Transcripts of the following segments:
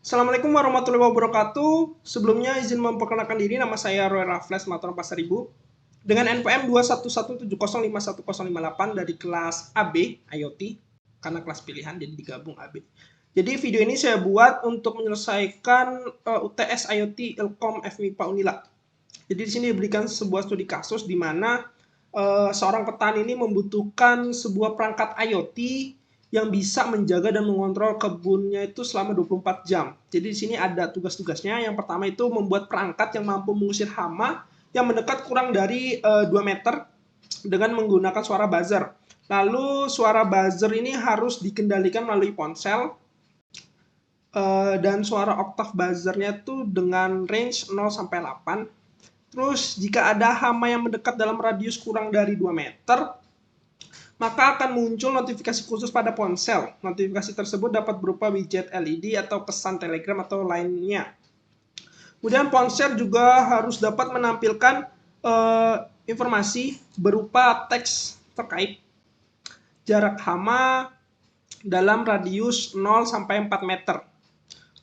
Assalamualaikum warahmatullahi wabarakatuh. Sebelumnya izin memperkenalkan diri, nama saya Roy Raffles Mataram Pasaribu dengan NPM 21170511058 dari kelas AB IoT, karena kelas pilihan jadi digabung AB. Jadi video ini saya buat untuk menyelesaikan UTS IoT Ilkom FMIPA Unila. Jadi di sini diberikan sebuah studi kasus di mana seorang petani ini membutuhkan sebuah perangkat IoT yang bisa menjaga dan mengontrol kebunnya itu selama 24 jam. Jadi di sini ada tugas-tugasnya. Yang pertama itu membuat perangkat yang mampu mengusir hama yang mendekat kurang dari 2 meter dengan menggunakan suara buzzer. Lalu suara buzzer ini harus dikendalikan melalui ponsel dan suara oktav buzzernya itu dengan range 0 sampai 8. Terus jika ada hama yang mendekat dalam radius kurang dari 2 meter, maka akan muncul notifikasi khusus pada ponsel. Notifikasi tersebut dapat berupa widget LED atau pesan telegram atau lainnya. Kemudian ponsel juga harus dapat menampilkan informasi berupa teks terkait jarak hama dalam radius 0 sampai 4 meter.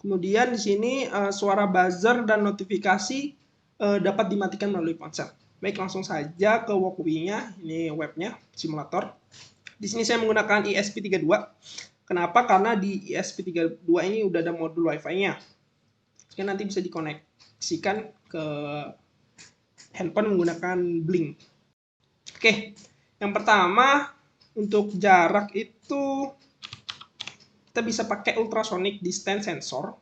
Kemudian di sini suara buzzer dan notifikasi dapat dimatikan melalui ponsel. Baik, langsung saja ke walkthrough-nya. Ini webnya, simulator. Di sini saya menggunakan ESP32. Kenapa? Karena di ESP32 ini udah ada modul Wi-Fi-nya. Jadi nanti bisa dikoneksikan ke handphone menggunakan Blink. Oke, yang pertama untuk jarak itu kita bisa pakai ultrasonic distance sensor.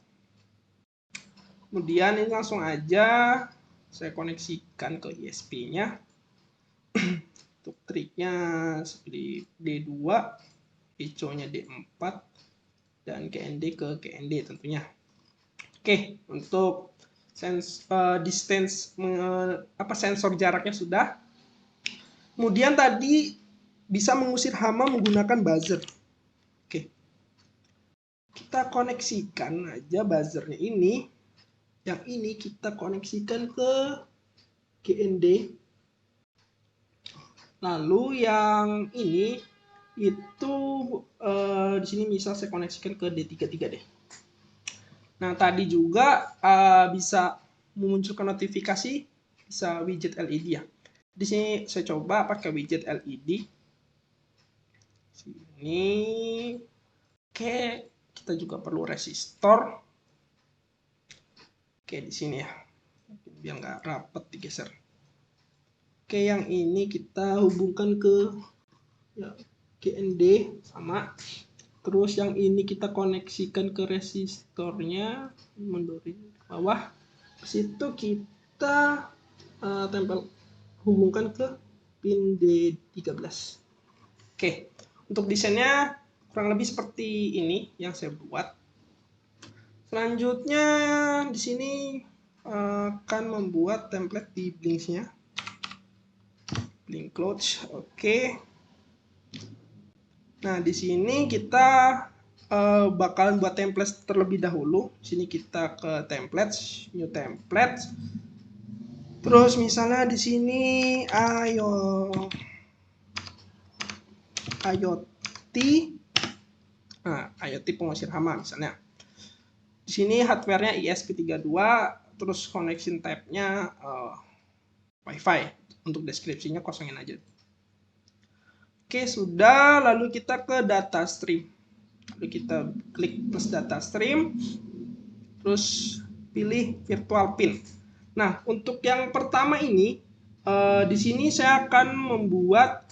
Kemudian ini langsung aja saya koneksikan ke ISP-nya. Untuk triknya seperti D2, ISO-nya D4, dan GND ke GND tentunya. Oke, untuk sensor jaraknya sudah. Kemudian tadi bisa mengusir hama menggunakan buzzer. Oke, kita koneksikan aja buzzernya ini. Yang ini kita koneksikan ke GND. Lalu yang ini itu di sini misal saya koneksikan ke D33 deh. Nah, tadi juga bisa memunculkan notifikasi, bisa widget LED ya. Di sini saya coba pakai widget LED. Sini. Oke, kita juga perlu resistor. Oke, di sini ya. Biar nggak rapet digeser. Oke, yang ini kita hubungkan ke ya, GND sama. Terus yang ini kita koneksikan ke resistornya, mundurin ke bawah. Situ kita tempel hubungkan ke pin D13. Oke, untuk desainnya kurang lebih seperti ini yang saya buat. Selanjutnya di sini akan membuat template di Blinks-nya. Blink close, oke. Nah, di sini kita bakalan buat template terlebih dahulu. Sini kita ke templates, new template. Terus misalnya di sini IoT, nah, IoT pengusir hama misalnya. Di sini hardware-nya ESP32, terus connection type-nya Wi-Fi. Untuk deskripsinya kosongin aja. Oke, sudah. Lalu kita ke data stream. Lalu kita klik plus data stream, terus pilih virtual pin. Nah, untuk yang pertama ini, di sini saya akan membuat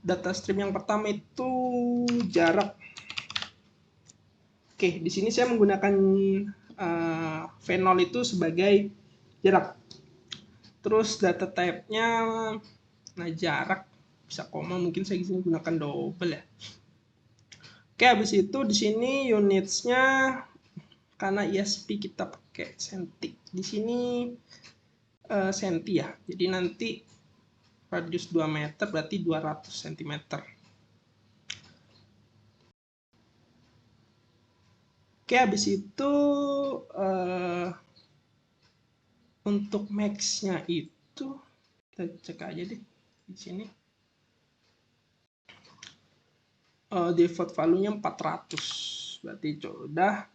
data stream yang pertama itu jarak. Oke, di sini saya menggunakan V0 itu sebagai jarak. Terus data type-nya, nah jarak bisa koma, mungkin saya di sini gunakan double ya. Oke, habis itu di sini unitsnya karena ISP kita pakai senti. Di sini senti ya. Jadi nanti radius 2 meter berarti 200 cm. Oke, habis itu untuk max-nya itu kita cek aja deh di sini. Default value-nya 400. Berarti sudah.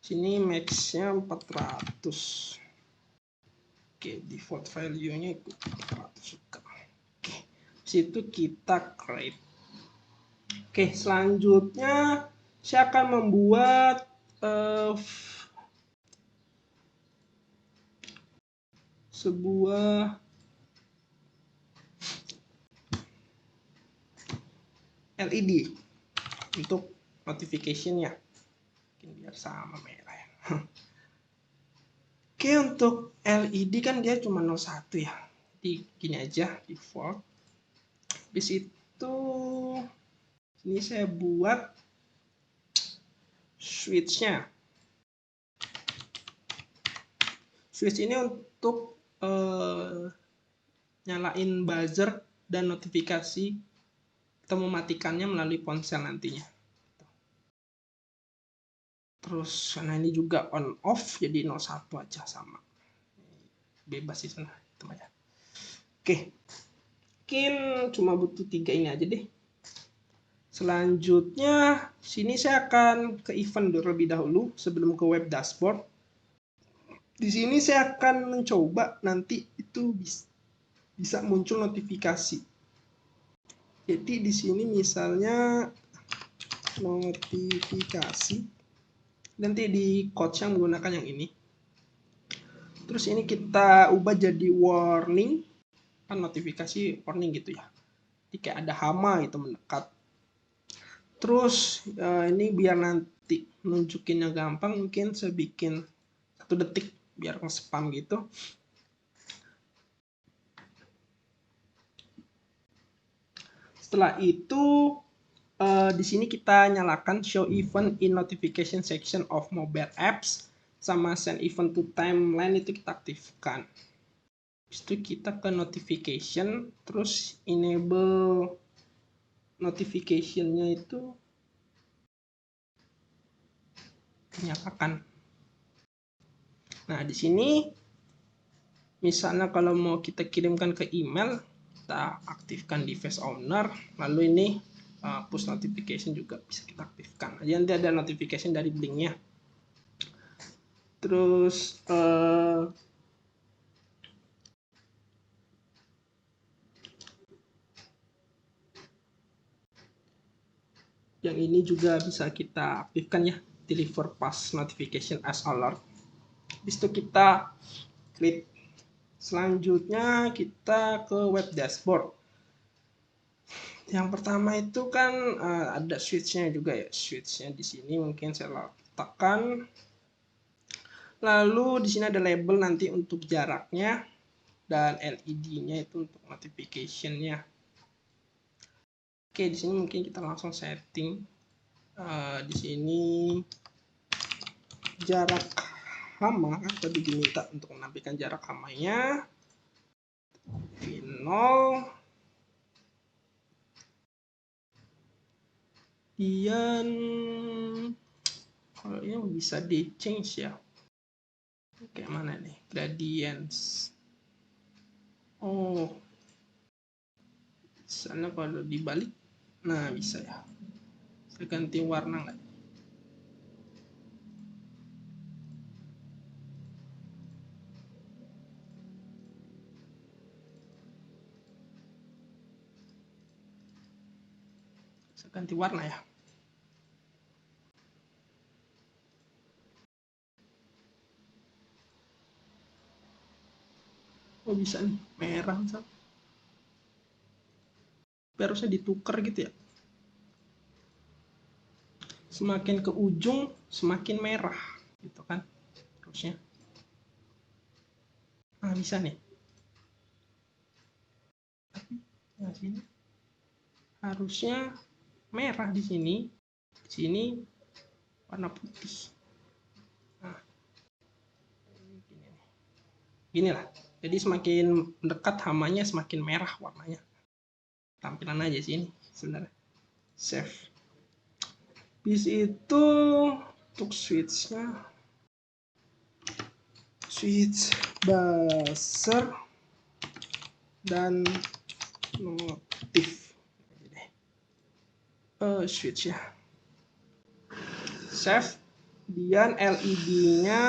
Sini max-nya 400. Oke, default value-nya ikut 400 juga. Oke, situ kita create. Oke, selanjutnya saya akan membuat sebuah LED untuk notification-nya. Mungkin biar sama merah ya. Oke, untuk LED kan dia cuma 01 ya. Jadi gini aja, default. Habis itu ini saya buat switch-nya. Switch ini untuk nyalain buzzer dan notifikasi atau mematikannya melalui ponsel nantinya. Terus karena ini juga on off jadi 01 aja sama. Bebas sih sana, itu aja. Oke. Mungkin cuma butuh 3 ini aja deh. Selanjutnya sini saya akan ke event terlebih dahulu sebelum ke web dashboard. Di sini saya akan mencoba nanti itu bisa muncul notifikasi. Jadi di sini misalnya notifikasi, nanti di coach yang menggunakan yang ini. Terus ini kita ubah jadi warning, kan notifikasi warning gitu ya. Jadi kayak ada hama gitu mendekat. Terus ini biar nanti nunjukinnya gampang, mungkin saya bikin 1 detik biar nge-spam gitu. Setelah itu di sini kita nyalakan show event in notification section of mobile apps sama send event to timeline itu kita aktifkan. Habis itu kita ke notification, terus enable notification-nya itu dinyalakan. Nah, di sini misalnya kalau mau kita kirimkan ke email, kita aktifkan device owner, lalu ini push notification juga bisa kita aktifkan. Jadi nanti ada notification dari Blink-nya. Terus yang ini juga bisa kita aktifkan ya, deliver pass notification as alert. Habis itu kita klik. Selanjutnya kita ke web dashboard. Yang pertama itu kan ada switch-nya juga ya. Switch-nya di sini mungkin saya letakkan. Lalu di sini ada label nanti untuk jaraknya dan LED-nya itu untuk notification-nya. Oke, di sini mungkin kita langsung setting. Di sini jarak hama kan tadi diminta untuk menampilkan jarak hamanya V0. Kemudian kalau ini bisa di change ya. Kayak mana nih? Gradients. Oh. Misalnya kalau dibalik, nah bisa ya. Saya ganti warna nggak? Saya ganti warna ya. Oh bisa nih, merah misalnya. Harusnya ditukar gitu ya. Semakin ke ujung, semakin merah. Gitu kan. Harusnya. Nah bisa nih. Tapi yang sini harusnya merah di sini. Di sini warna putih. Nah, gini lah. Jadi semakin dekat hamanya semakin merah warnanya. Tampilan aja sini sebenarnya. Save. Bis itu untuk switch-nya, switch buzzer dan notif. Switch ya. Save. Kemudian LED-nya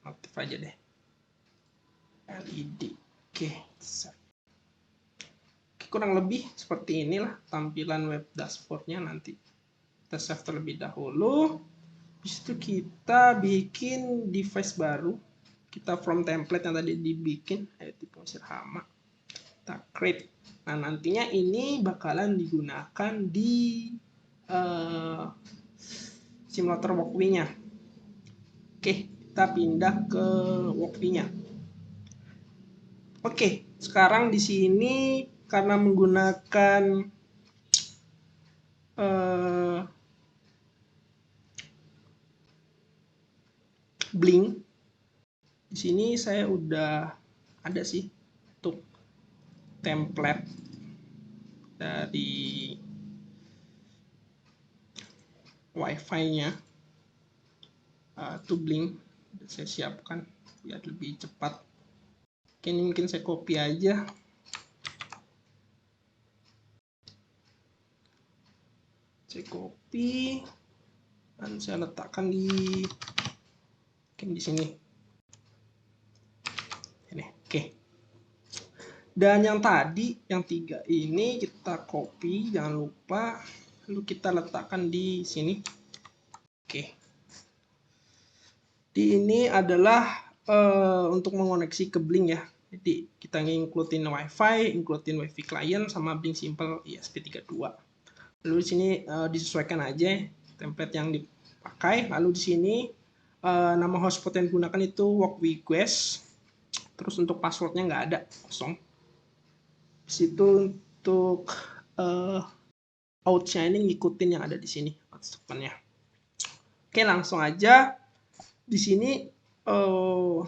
notif aja deh, LED. Oke, kurang lebih seperti inilah tampilan web dashboardnya. Nanti kita save terlebih dahulu. Habis itu kita bikin device baru. Kita from template yang tadi dibikin, yaitu pengusir hama. Kita create. Nah, nantinya ini bakalan digunakan di simulator walkway-nya. Oke, kita pindah ke walkway-nya. Oke, sekarang di sini karena menggunakan Blink, di sini saya udah ada sih untuk template dari WiFi-nya to Blink. Udah saya siapkan biar lebih cepat. Oke, ini mungkin saya copy aja. Saya copy dan saya letakkan di sini. Ini, oke. Dan yang tadi, yang 3 ini kita copy, jangan lupa, lalu kita letakkan di sini. Oke. Di ini adalah untuk mengoneksi ke Blink ya. Jadi kita includein WiFi, includein WiFi client sama Blink Simple ESP32. Lalu di sini disesuaikan aja template yang dipakai. Lalu di sini nama hotspot yang digunakan itu walkway guest. Terus untuk passwordnya nggak ada, kosong. Di situ untuk out-nya ini ngikutin yang ada di sini hotspotnya. Oke, langsung aja. Di sini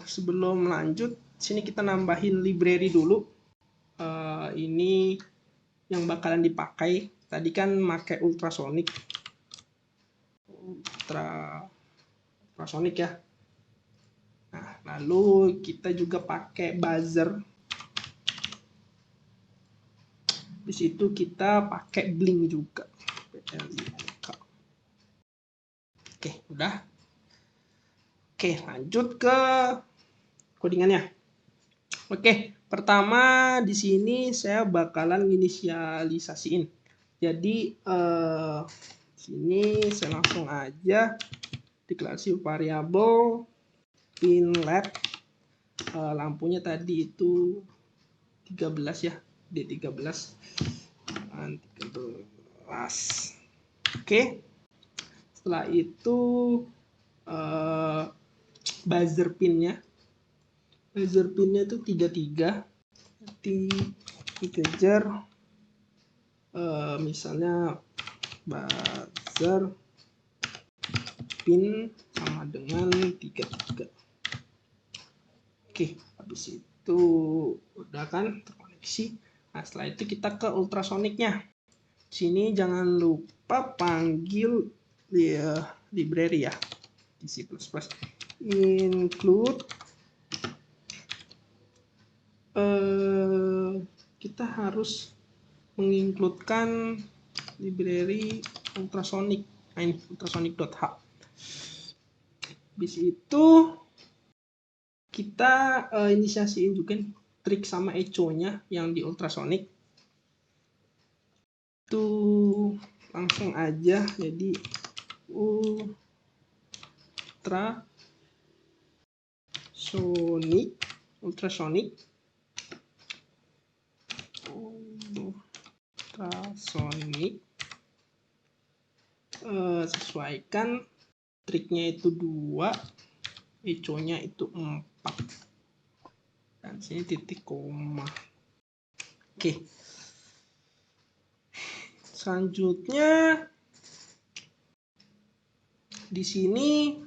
sebelum lanjut, sini kita nambahin library dulu. Ini yang bakalan dipakai. Tadi kan pakai ultrasonic ya. Nah, lalu kita juga pakai buzzer. Di situ kita pakai Blink juga. Oke, udah. Oke, lanjut ke codingannya. Oke, pertama di sini saya bakalan inisialisasiin. Jadi sini saya langsung aja deklarasi variabel inlet. Lampunya tadi itu 13 ya, D13 dan 13. Oke, setelah itu buzzer pinnya itu 33. Integer misalnya buzzer pin sama dengan 33. Oke, habis itu udah kan terkoneksi. Nah, setelah itu kita ke ultrasonicnya. Sini jangan lupa panggil library ya di C++. Include kita harus mengincludekan library ultrasonic, ultrasonic.h. Habis itu kita inisiasiin juga trik sama echo-nya yang di ultrasonic. Itu langsung aja, jadi ultrasonic sesuaikan triknya itu 2, echo-nya itu 4, dan sini titik koma. Oke, selanjutnya di sini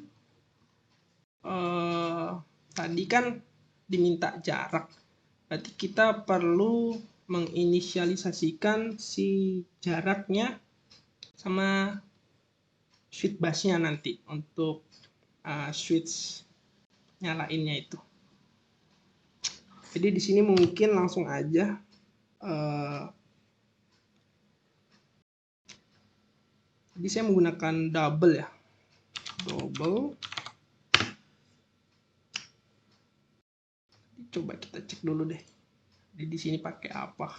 tadi kan diminta jarak, berarti kita perlu menginisialisasikan si jaraknya sama switch busnya nanti untuk switch nyalainnya itu. Jadi di sini mungkin langsung aja Jadi saya menggunakan double ya. Double. Coba kita cek dulu deh. Jadi di sini pakai apa?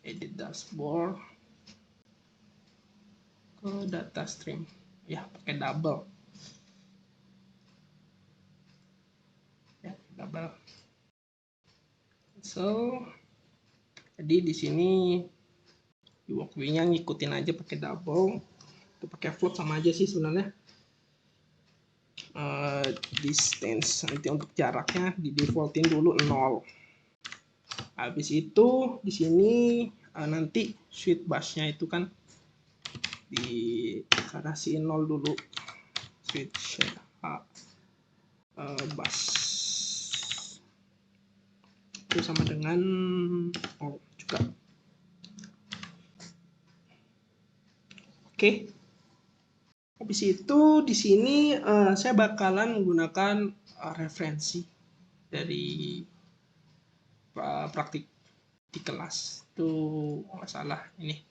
Edit dashboard. Ke data stream. Ya, pakai double. Ya, double. So, jadi di sini di walkthrough-nya ngikutin aja pakai double. Itu pakai float sama aja sih sebenarnya. Distance nanti untuk jaraknya di defaultin dulu 0. Habis itu di sini nanti switch busnya itu kan dikasih 0 dulu, switch bus itu sama dengan 0 juga. Oke. Habis itu di sini saya bakalan menggunakan referensi dari praktik di kelas. Itu masalah ini.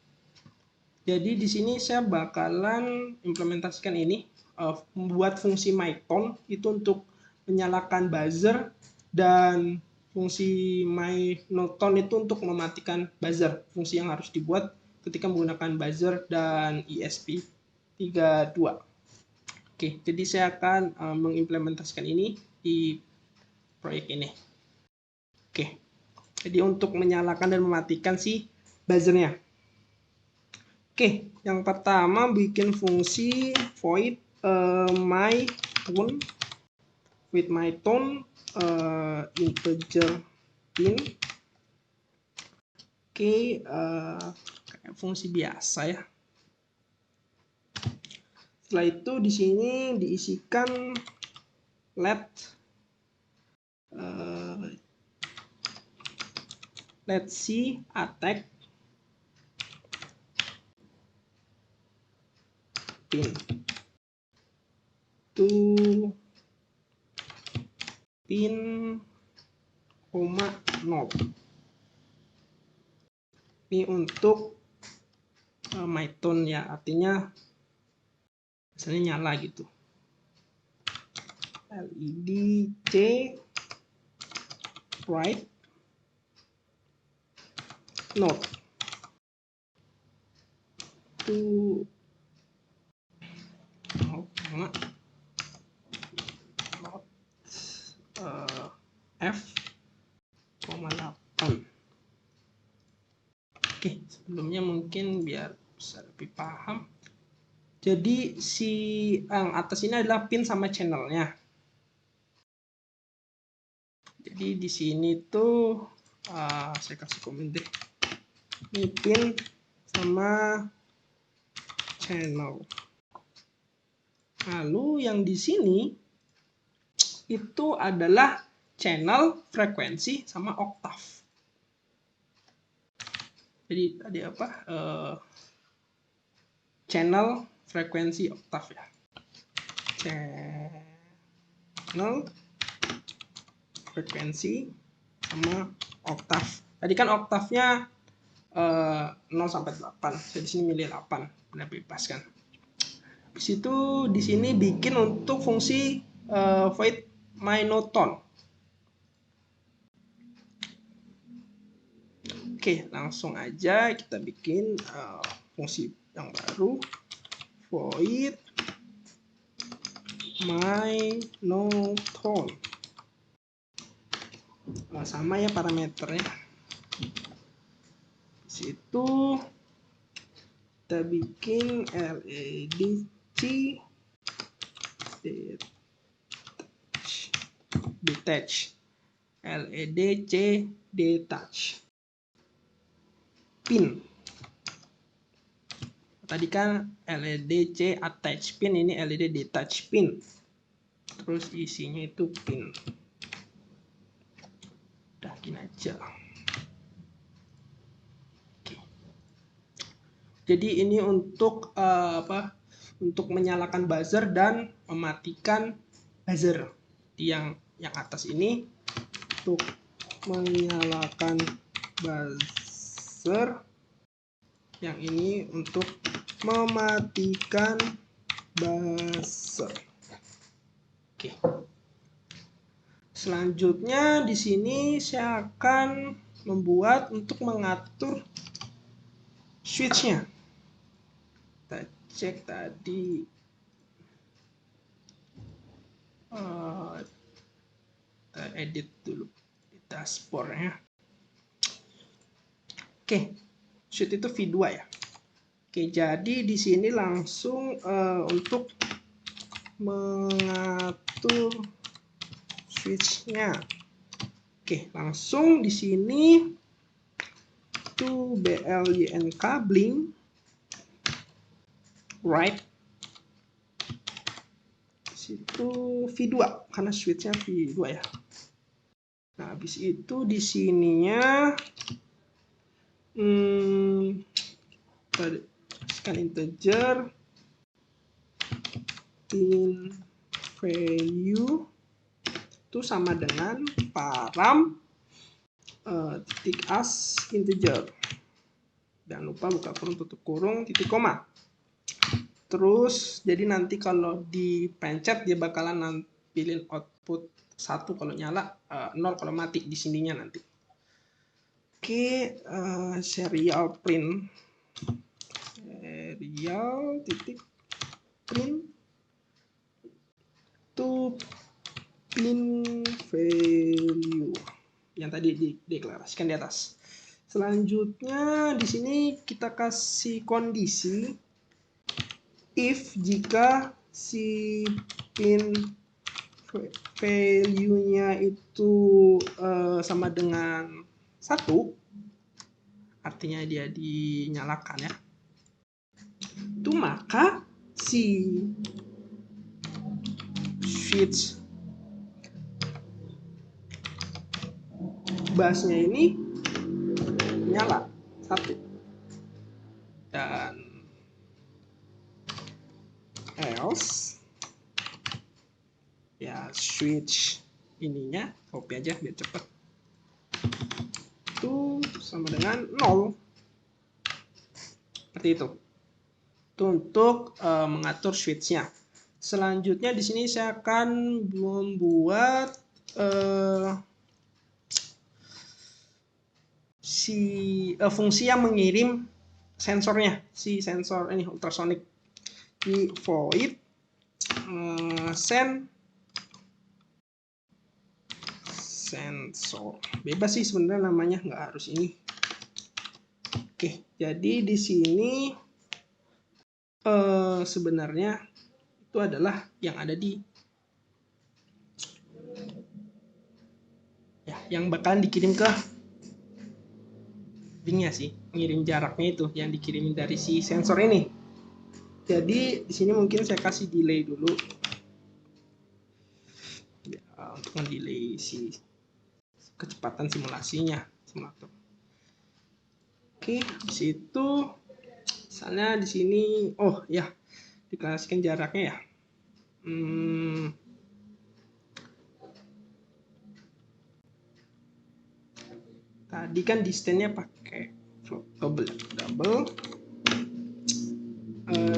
Jadi di sini saya bakalan implementasikan ini, membuat fungsi myTone itu untuk menyalakan buzzer, dan fungsi myNoTone itu untuk mematikan buzzer. Fungsi yang harus dibuat ketika menggunakan buzzer dan ESP32. Oke, jadi saya akan mengimplementasikan ini di proyek ini. Oke, jadi untuk menyalakan dan mematikan si buzzernya. Oke, yang pertama bikin fungsi void myTone with myTone integer pin. Oke, kayak fungsi biasa ya. Setelah itu di sini diisikan let's see attack pin to pin, 0. Ini untuk myTone ya, artinya misalnya nyala gitu. LED C bright node to F,8. Oke, sebelumnya mungkin biar bisa lebih paham. Jadi si yang atas ini adalah pin sama channelnya. Jadi di sini tuh saya kasih komen deh. Ini pin sama channel. Lalu yang di sini itu adalah channel, frekuensi, sama oktav. Jadi tadi apa? Channel, frekuensi, oktav ya. Channel, frekuensi, sama oktav. Tadi kan oktavnya 0 sampai 8. Saya di sini milih 8, benar bebas kan. Habis itu di sini bikin untuk fungsi void myNoTone. Oke, langsung aja kita bikin fungsi yang baru, void myNoTone. Sama ya parameternya. Di situ kita bikin LED C detach, LED C detach pin. Tadi kan LED C attach pin, ini LED detach pin. Terus isinya itu pin. Udah gini aja. Oke. Jadi ini untuk untuk menyalakan buzzer dan mematikan buzzer. Yang atas ini untuk menyalakan buzzer Yang ini untuk mematikan buzzer. Oke. Selanjutnya di sini saya akan membuat untuk mengatur switch-nya. Kita cek tadi. Kita edit dulu di dashboard-nya. Oke, switch itu V2 ya. Oke, jadi di sini langsung untuk mengatur switch-nya. Oke, langsung di sini to BLYNK blink right. Situ V2 karena switch-nya V2 ya. Nah, habis itu di sininya scan integer in value itu sama dengan param titik as integer. Jangan lupa buka kurung tutup kurung titik koma. Terus jadi nanti kalau dipencet dia bakalan nampilin output 1 kalau nyala, 0 kalau mati di sininya nanti. Oke, serial print. Serial titik print to print value yang tadi dideklarasikan di atas. Selanjutnya di sini kita kasih kondisi if jika si pin value-nya itu sama dengan 1, artinya dia dinyalakan ya. Itu maka si switch busnya ini nyala 1. Dan else ya switch ininya copy aja biar cepet, itu sama dengan 0. Seperti itu. Itu untuk mengatur switch-nya. Selanjutnya di sini saya akan membuat fungsi yang mengirim sensornya, si sensor ini ultrasonic, di void send sensor. Bebas sih sebenarnya namanya, nggak harus ini. Oke, jadi di sini sebenarnya itu adalah yang ada di ya, yang bakalan dikirim ke linknya sih, ngirim jaraknya itu yang dikirimin dari si sensor ini. Jadi di sini mungkin saya kasih delay dulu ya, untuk ngedelay si kecepatan simulasinya simulator. Oke, di situ misalnya di sini, oh ya, dikasihkan jaraknya ya. Tadi kan distance-nya pakai double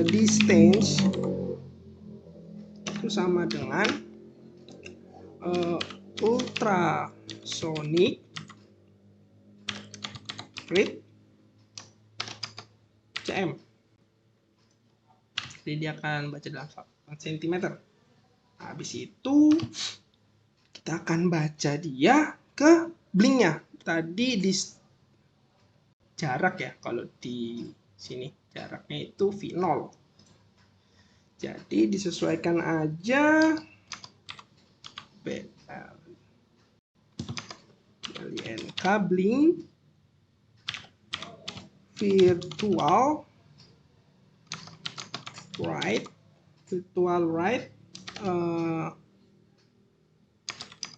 distance itu sama dengan ultrasonic rate cm. Jadi dia akan baca dalam cm. Habis itu kita akan baca dia ke blinknya. Tadi di jarak ya, kalau di sini jaraknya itu V0. Jadi disesuaikan aja BLYNK blink virtual write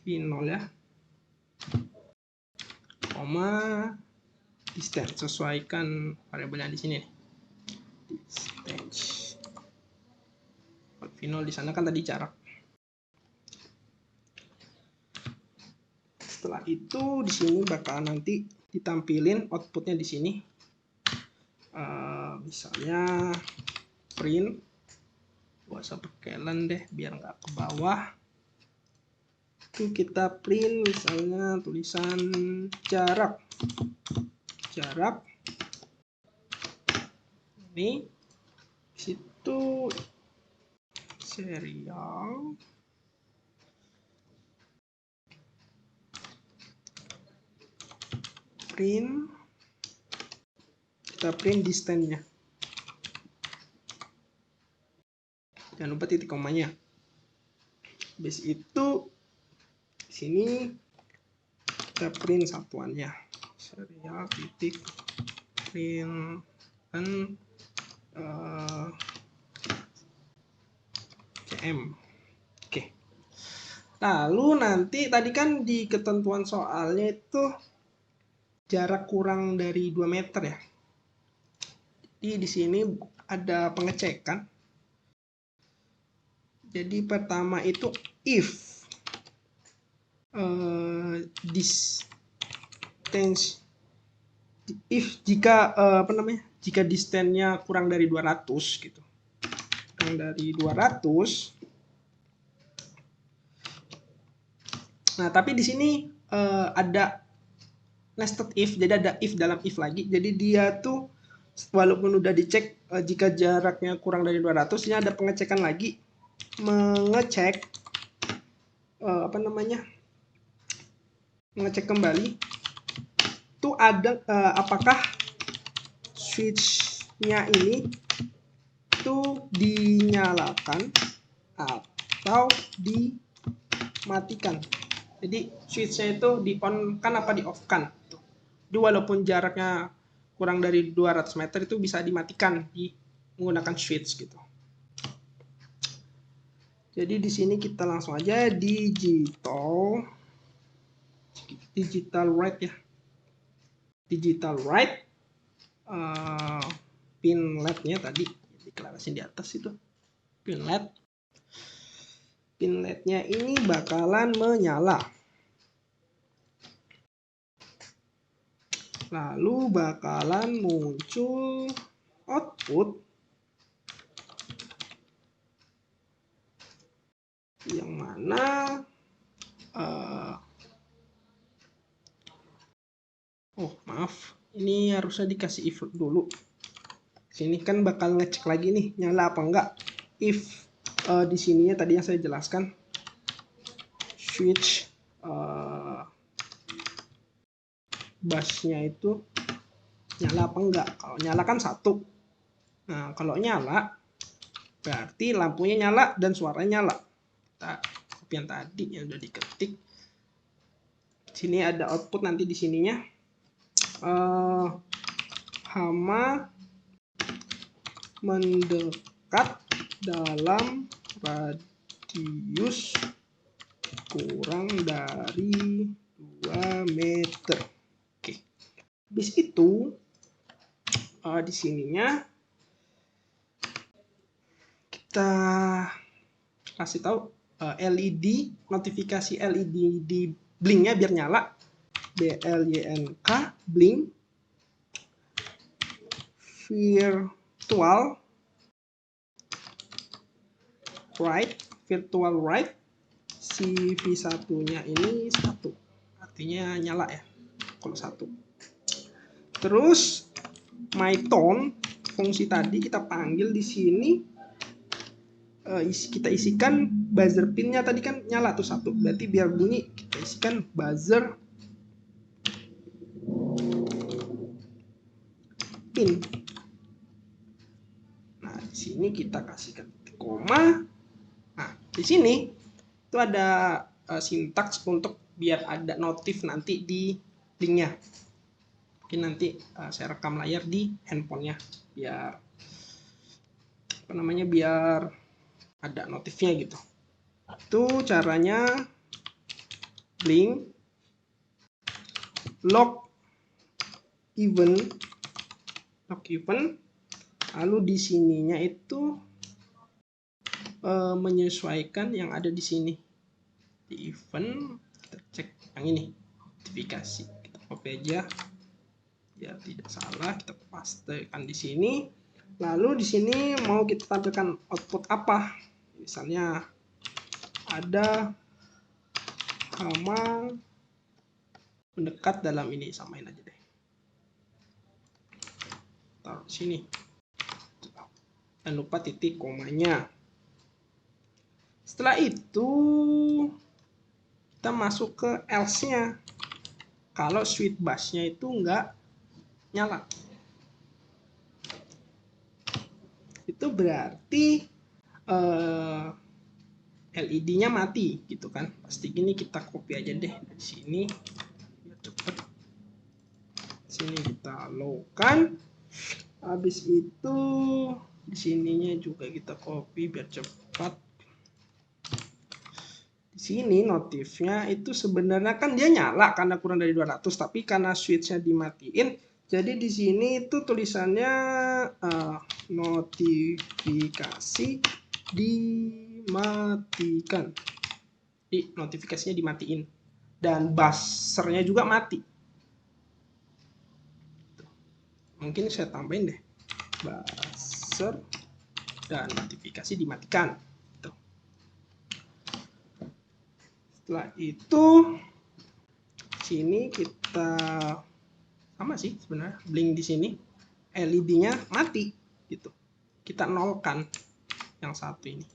V0 ya, koma distance, sesuaikan variabel yang di sini nih. Distance V0 di sana kan tadi jarak. Setelah itu di sini bakal nanti ditampilin outputnya di sini. Misalnya print, gak usah pakai len deh biar nggak ke bawah. Itu kita print misalnya tulisan jarak ini, situ serial, print, kita print distance-nya, jangan lupa titik komanya. Habis itu di sini kita print satuannya, serial titik print dan cm. Oke. Lalu nanti tadi kan di ketentuan soalnya itu jarak kurang dari 2 meter ya. Jadi di sini ada pengecekan. Jadi pertama itu if distance, if jika jika distance-nya kurang dari 200 gitu. Kurang dari 200. Nah, tapi di sini ada nested if, jadi ada if dalam if lagi. Jadi dia tuh walaupun udah dicek jika jaraknya kurang dari 200, ini ada pengecekan lagi, mengecek mengecek kembali tuh ada apakah switch-nya ini tuh dinyalakan atau dimatikan. Jadi switch-nya itu di on kan apa di off kan. Jadi walaupun jaraknya kurang dari 200 meter itu bisa dimatikan menggunakan switch gitu. Jadi di sini kita langsung aja digital write ya. Digital write pin LED-nya tadi deklarasi di atas itu. Pin LED-nya ini bakalan menyala. Lalu bakalan muncul output yang mana maaf, ini harusnya dikasih if dulu. Sini kan bakal ngecek lagi nih nyala apa enggak. If di sininya tadi yang saya jelaskan switch busnya itu nyala apa enggak. Kalau nyala kan 1. Nah, kalau nyala berarti lampunya nyala dan suaranya nyala. Kita copy yang tadi yang udah diketik. Sini ada output nanti di sininya. Hama mendekat dalam radius kurang dari 2 meter. Oke. Habis itu di sininya kita kasih tahu LED, notifikasi LED di blinknya biar nyala. BLYNK blink virtual write si V1 nya ini 1, artinya nyala ya kalau 1. Terus my tone fungsi tadi kita panggil di sini, kita isikan buzzer pinnya tadi kan nyala tuh 1, berarti biar bunyi kita isikan buzzer pin. Nah, di sini kita kasihkan koma. Nah, di sini itu ada sintaks untuk biar ada notif nanti di linknya. Mungkin nanti saya rekam layar di handphonenya biar biar ada notifnya gitu. Itu caranya blink lock event. Lalu di sininya itu menyesuaikan yang ada di sini di event. Kita cek yang ini notifikasi, kita copy aja biar tidak salah kita pastekan di sini. Lalu di sini mau kita tampilkan output apa? Misalnya ada hama mendekat dalam ini, samain aja deh. Taruh di sini. Jangan lupa titik komanya. Setelah itu kita masuk ke else-nya. Kalau switch busnya itu nggak nyala, itu berarti LED-nya mati gitu kan. Pasti gini, kita copy aja deh dari sini biar cepet. Sini kita low-kan. Habis itu di sininya juga kita copy biar cepat. Di sini notifnya itu sebenarnya kan dia nyala karena kurang dari 200, tapi karena switch-nya dimatiin, jadi di sini itu tulisannya notifikasi dimatikan. Notifikasinya dimatiin dan buzzer-nya juga mati. Mungkin saya tambahin deh, buzzer dan notifikasi dimatikan. Setelah itu sini kita sama sih sebenarnya, blink di sini LED-nya mati gitu. Kita nolkan yang satu ini.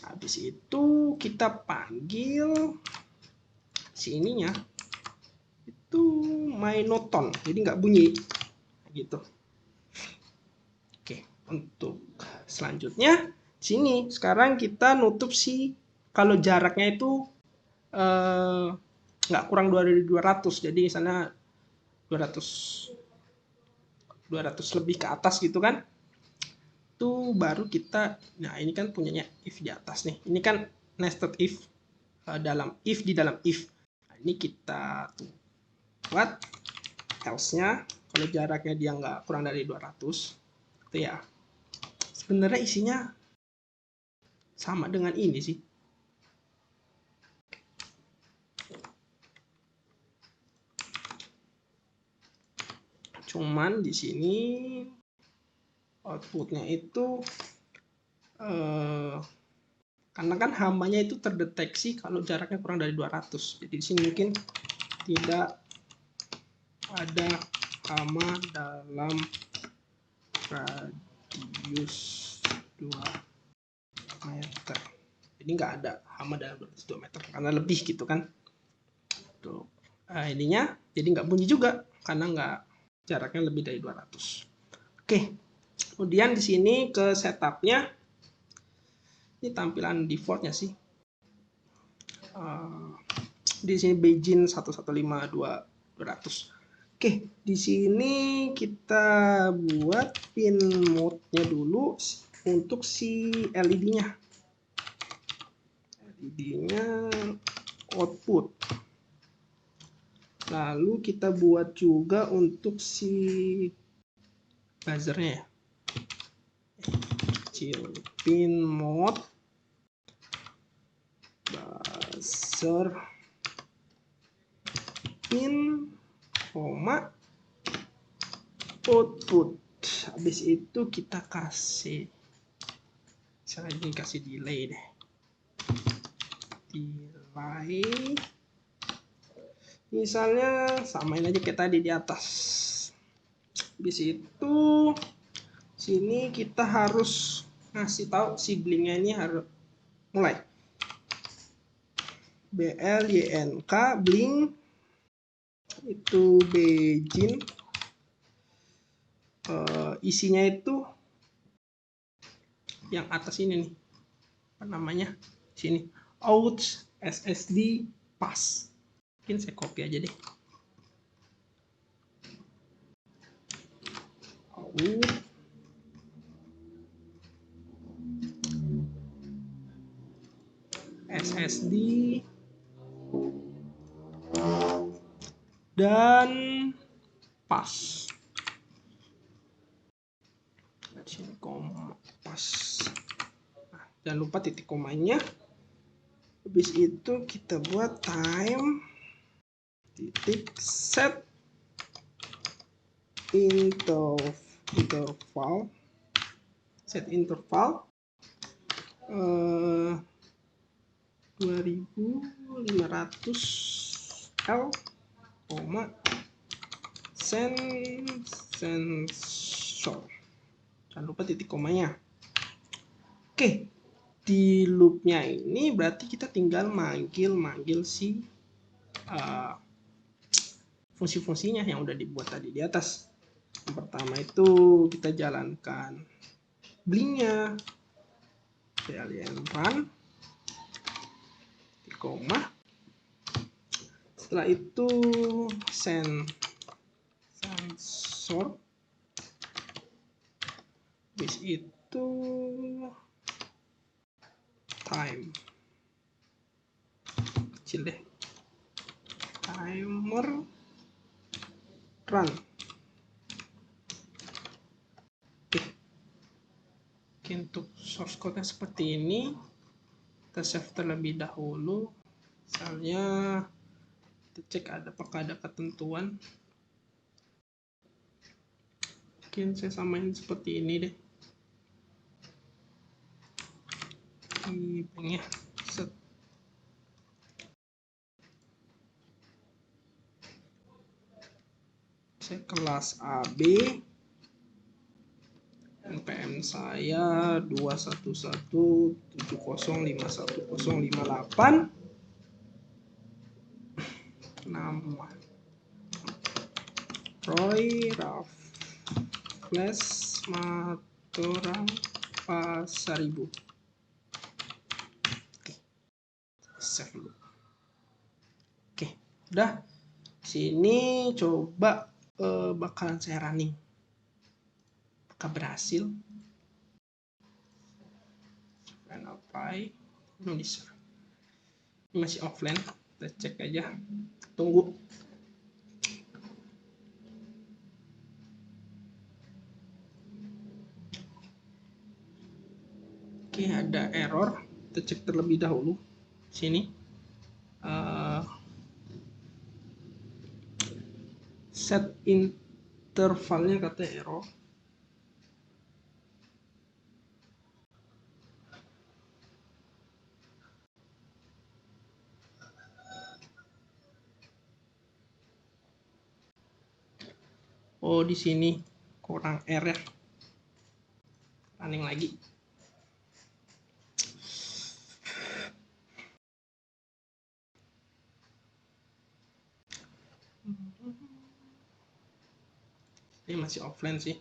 Habis itu kita panggil sininya itu MyNoton, jadi nggak bunyi gitu. Oke, untuk selanjutnya sini sekarang kita nutup si, kalau jaraknya itu nggak kurang dari 200, jadi misalnya 200 lebih ke atas gitu kan, itu baru kita, nah ini kan punyanya if di atas nih, ini kan nested if dalam if di dalam if. Nah, ini kita tuh buat else-nya kalau jaraknya dia nggak kurang dari 200 itu ya, sebenarnya isinya sama dengan ini sih. Cuman di sini outputnya itu karena kan hamanya itu terdeteksi kalau jaraknya kurang dari 200. Jadi di sini mungkin tidak ada hama dalam radius 2 meter. Jadi nggak ada hama dalam radius 2 meter karena lebih gitu kan. Tuh. Ininya jadi nggak bunyi juga karena nggak, jaraknya lebih dari 200. Oke. Kemudian di sini ke setupnya, ini tampilan defaultnya sih. Di sini Beijing 115.200. Oke, di sini kita buat pin mode-nya dulu untuk si LED-nya. LED-nya output. Lalu kita buat juga untuk si buzzernya ya. Kecil pin mode buzzer pin koma output. Habis itu kita kasih, misalnya ini kasih delay deh, delay misalnya samain aja kayak tadi di atas. Habis itu sini kita harus ngasih tahu si blinknya ini harus mulai BLYNK blink itu Beijing. Isinya itu yang atas ini nih, apa namanya, sini out SSD pass. Mungkin saya copy aja deh, out SSD dan pas. Sini koma pas. Nah, jangan lupa titik komanya. Habis itu kita buat time titik set interval, set interval 2500 L, sensor. Jangan lupa titik komanya. Oke, di loopnya ini berarti kita tinggal manggil si fungsi-fungsinya yang udah dibuat tadi di atas. Yang pertama itu kita jalankan blingnya, kalian run, koma. Setelah itu sensor, habis itu time, kecil deh, timer, run. Oke, untuk source code-nya seperti ini. Kita save terlebih dahulu. Misalnya kita cek apakah ada ketentuan. Mungkin saya samain seperti ini deh. Ini set. Saya kelas AB, npm saya 21170511058, nama Roy Raffles Matorang Pasaribu. Oke, save dulu. Oke, udah. Sini coba bakalan saya running. Apakah berhasil? Apply. Belum bisa. Ini masih offline. Kita cek aja. Tunggu. Oke, ada error. Kita cek terlebih dahulu. Sini. Set intervalnya katanya error. Oh, di sini kurang R ya. Running lagi. Ini masih offline sih.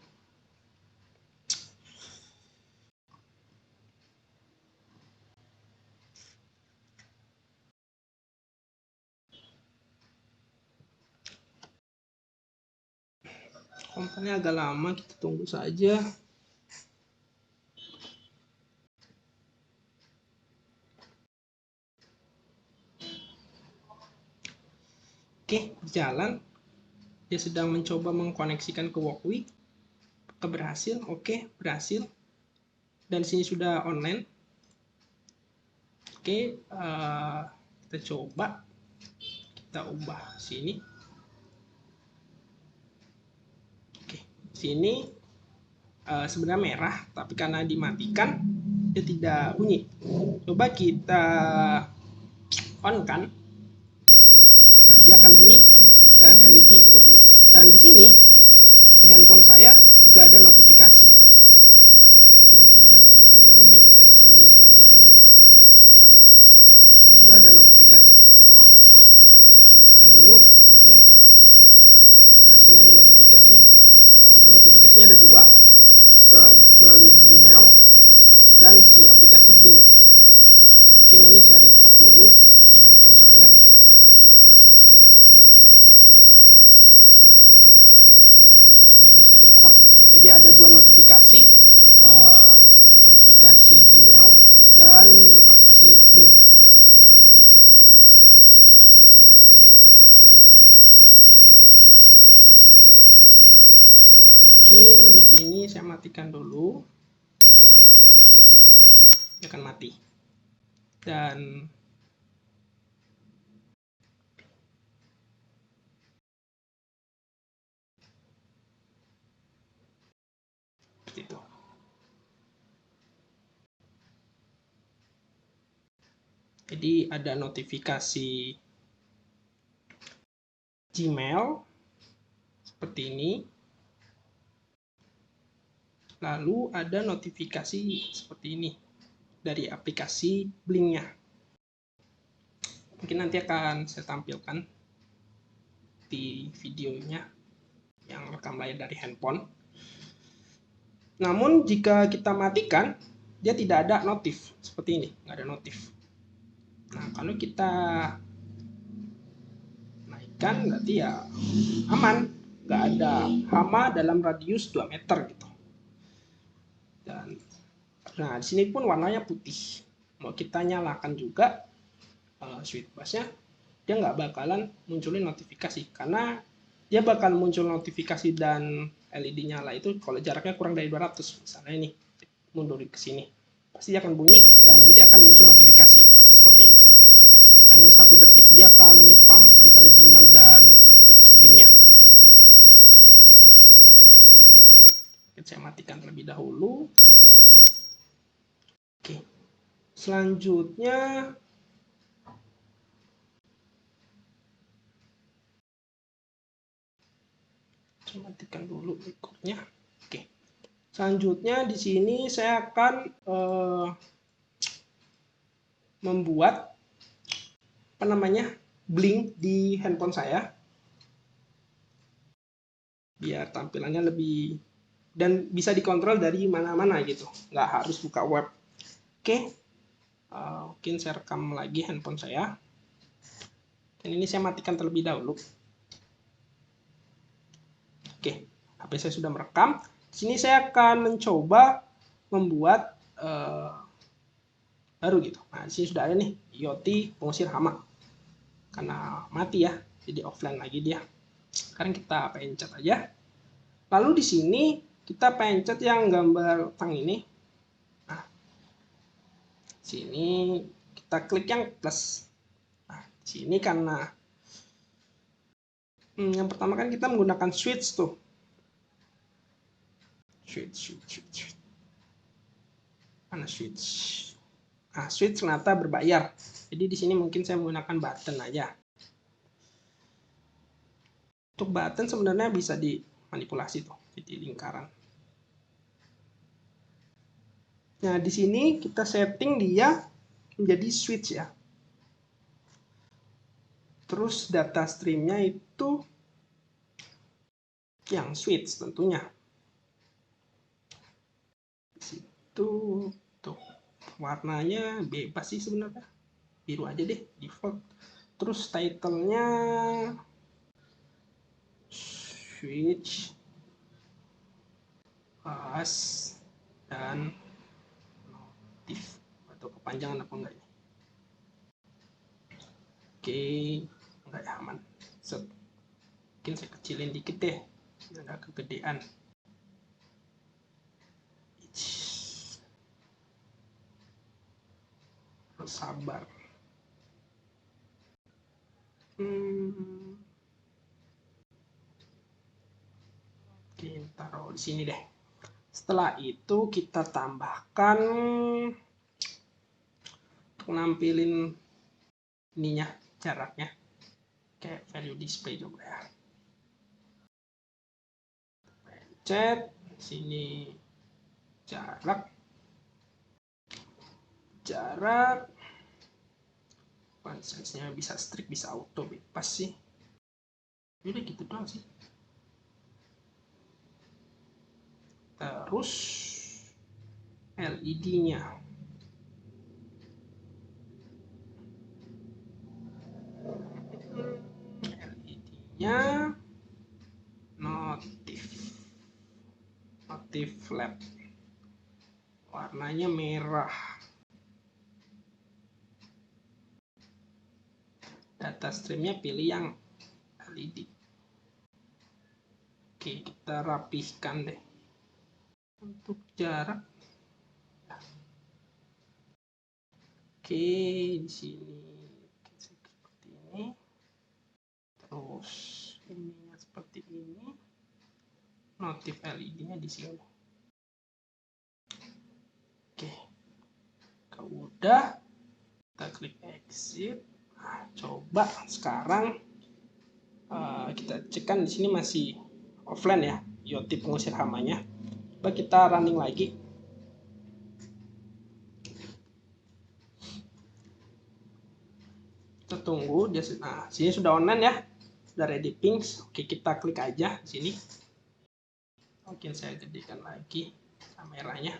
Komponennya agak lama, kita tunggu saja. Oke, jalan. Dia sedang mencoba mengkoneksikan ke Walkwi. Berhasil, oke, berhasil. Dan di sini sudah online. Oke, kita coba. Kita ubah sini. Oke, sini sebenarnya merah, tapi karena dimatikan dia tidak bunyi. Coba kita on kan. Nah, dia akan bunyi dan LED juga bunyi. Dan di sini di handphone saya juga ada notifikasi. Mungkin saya lihatkan di OBS ini, saya gedekan dulu. Di situ ada notifikasi. Saya matikan dulu handphone saya. Nah, di sini ada notifikasi. Notifikasinya ada dua, bisa melalui Gmail dan si aplikasi Blink. Mungkin ini saya record dulu di handphone saya. Jadi ada notifikasi Gmail seperti ini. Lalu ada notifikasi seperti ini dari aplikasi Blinknya. Mungkin nanti akan saya tampilkan di videonya yang rekam layar dari handphone. Namun jika kita matikan, dia tidak ada notif seperti ini, nggak ada notif. Nah, kalau kita naikkan berarti ya aman, nggak ada hama dalam radius 2 meter gitu. Dan nah di sini pun warnanya putih. Mau kita nyalakan juga switch busnya, dia nggak bakalan munculin notifikasi karena dia bakal muncul notifikasi dan LED nyala itu kalau jaraknya kurang dari 200. Misalnya ini mundur ke sini, pasti akan bunyi dan nanti akan muncul notifikasi seperti ini. Hanya 1 detik dia akan nyepam antara Gmail dan aplikasi Blinknya. Saya matikan terlebih dahulu. Oke, selanjutnya saya matikan dulu recordnya. Oke, selanjutnya di sini saya akan membuat Blink di handphone saya biar tampilannya lebih dan bisa dikontrol dari mana-mana gitu, nggak harus buka web. Oke, mungkin saya rekam lagi handphone saya dan ini saya matikan terlebih dahulu. Oke, HP saya sudah merekam. Di sini saya akan mencoba membuat baru gitu. Nah, di sini sudah ada nih IoT pengusir hama. Karena mati ya, jadi offline lagi dia. Sekarang kita pencet aja. Lalu di sini kita pencet yang gambar tang ini. Nah, sini kita klik yang plus. Nah, di sini karena yang pertama kan kita menggunakan switch tuh. Switch. Mana switch? Nah, switch ternyata berbayar. Jadi di sini mungkin saya menggunakan button aja. Untuk button sebenarnya bisa dimanipulasi tuh, jadi lingkaran. Nah, di sini kita setting dia menjadi switch ya. Terus data streamnya itu yang switch tentunya. Di situ tuh warnanya bebas sih sebenarnya. Biru aja deh default. Terus title-nya switch pas dan notif atau kepanjangan apa enggak ini. Oke, enggak ya, aman. Set. Mungkin saya kecilin dikit deh, agak kegedean. Harus sabar. Oke, taruh di sini deh. Setelah itu kita tambahkan untuk nampilin ininya, jaraknya kayak value display juga ya. Pencet sini jarak size-nya bisa strict, bisa auto, bebas sih. Udah gitu doang sih. Terus LED-nya. LED-nya notif flat. Warnanya merah. Data streamnya pilih yang LED. Oke, kita rapihkan deh. Untuk jarak. Oke, di sini seperti ini. Terus ininya seperti ini. Notif LED-nya di sini. Oke. Kalau udah, kita klik X. Exit. Nah, coba sekarang kita cek kan di sini masih offline ya, IoT pengusir hamanya. Coba kita running lagi. Kita tunggu dia. Nah, sini sudah online ya, sudah ready pings. Oke, kita klik aja sini. Mungkin saya jadikan lagi kameranya.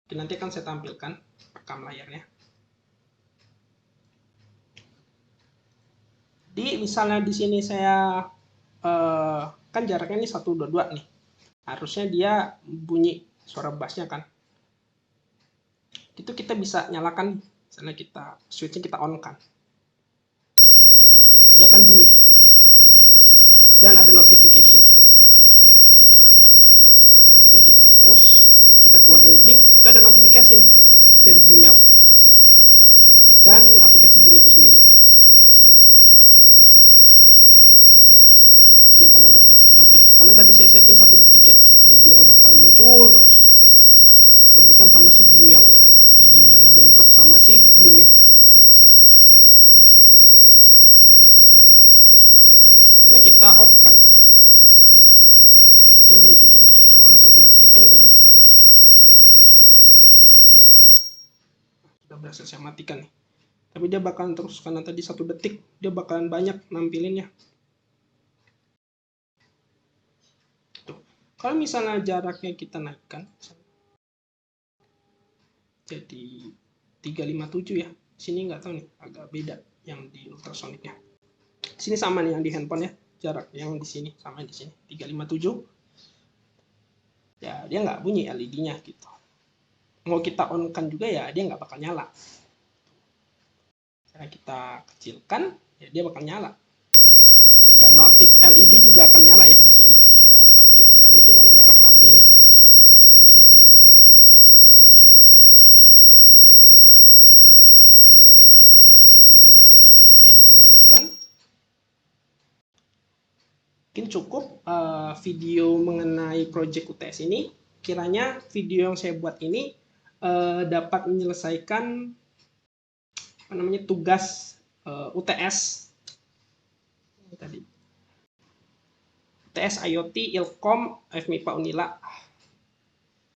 Oke, nanti akan saya tampilkan rekam layarnya. Jadi misalnya di sini saya kan jaraknya ini 122 nih. Harusnya dia bunyi suara bassnya kan. Itu kita bisa nyalakan, misalnya kita switchnya kita on kan. Nah, dia akan bunyi. Dan ada notification. Nah, jika kita close, kita keluar dari Blink, itu ada notifikasi nih dari Gmail dan aplikasi Blink itu sendiri. Dia akan ada notif, karena tadi saya setting 1 detik ya, jadi dia bakal muncul terus rebutan sama si Gmailnya. Nah, Gmailnya bentrok sama si Blinknya. Karena kita off kan, dia muncul terus, soalnya 1 detik kan tadi. Sudah berhasil saya matikan nih, tapi dia bakalan terus karena tadi 1 detik, dia bakalan banyak nampilinnya. Tuh. Kalau misalnya jaraknya kita naikkan jadi 357 ya, sini nggak tahu nih, agak beda yang di ultrasonicnya. Sini sama nih yang di handphone ya, jarak yang di sini sama di sini 357. Ya dia nggak bunyi LED-nya gitu. Mau kita on kan juga ya dia nggak bakal nyala. Cara kita kecilkan ya dia bakal nyala. Dan notif LED juga akan nyala ya di sini. Ada notif LED warna merah, lampunya nyala. Gitu. Mungkin saya matikan. Mungkin cukup video mengenai project UTS ini. Kiranya video yang saya buat ini dapat menyelesaikan tugas UTS tadi. UTS IoT Ilkom FMIPA Unila.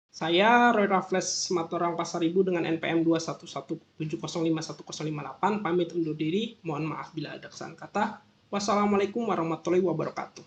Saya Roy Raffles Matorang Pasaribu dengan NPM 211705108 pamit undur diri. Mohon maaf bila ada kesalahan kata. Wassalamualaikum warahmatullahi wabarakatuh.